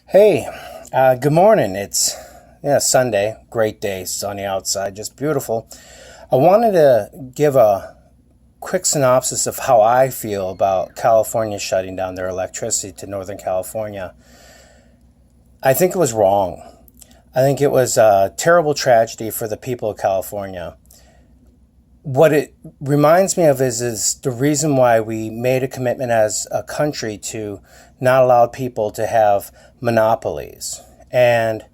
Hey, good morning. It's Sunday, great day, sunny outside, just beautiful. I wanted to give a quick synopsis of how I feel about California shutting down their electricity to Northern California. I think it was wrong. I think it was a terrible tragedy for the people of California. What it reminds me of is the reason why we made a commitment as a country to not allow people to have monopolies. And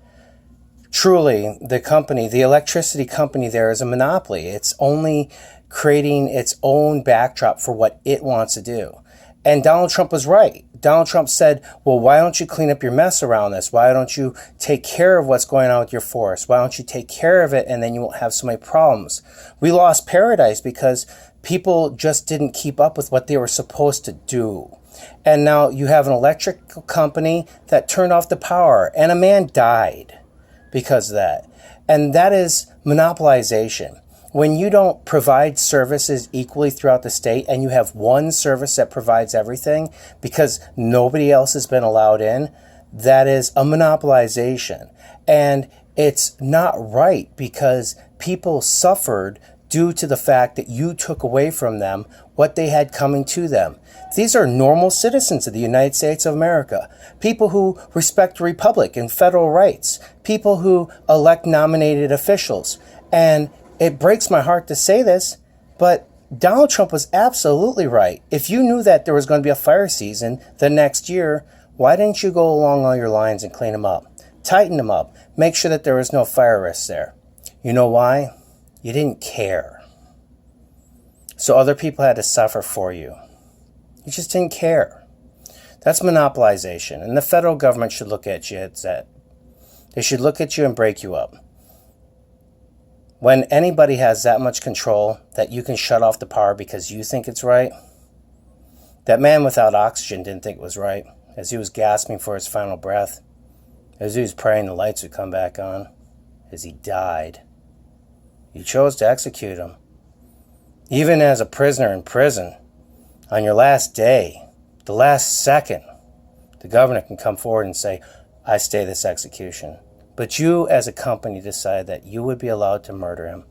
truly, the electricity company there is a monopoly. It's only creating its own backdrop for what it wants to do. And Donald Trump was right. Donald Trump said, well, why don't you clean up your mess around this? Why don't you take care of what's going on with your forest? Why don't you take care of it and then you won't have so many problems? We lost paradise because people just didn't keep up with what they were supposed to do. And now you have an electric company that turned off the power and a man died because of that. And that is monopolization. When you don't provide services equally throughout the state and you have one service that provides everything because nobody else has been allowed in, that is a monopolization. And it's not right because people suffered due to the fact that you took away from them what they had coming to them. These are normal citizens of the United States of America, people who respect the republic and federal rights, people who elect nominated officials. And it breaks my heart to say this, but Donald Trump was absolutely right. If you knew that there was going to be a fire season the next year, why didn't you go along all your lines and clean them up? Tighten them up. Make sure that there was no fire risks there. You know why? You didn't care. So other people had to suffer for you. You just didn't care. That's monopolization. And the federal government should look at you as that. They should look at you and break you up. When anybody has that much control that you can shut off the power because you think it's right, that man without oxygen didn't think it was right as he was gasping for his final breath, as he was praying the lights would come back on, as he died. You chose to execute him. Even as a prisoner in prison, on your last day, the last second, the governor can come forward and say, I stay this execution. But you, as a company, decided that you would be allowed to murder him.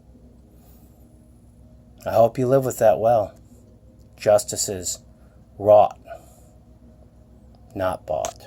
I hope you live with that well. Justice is wrought, not bought.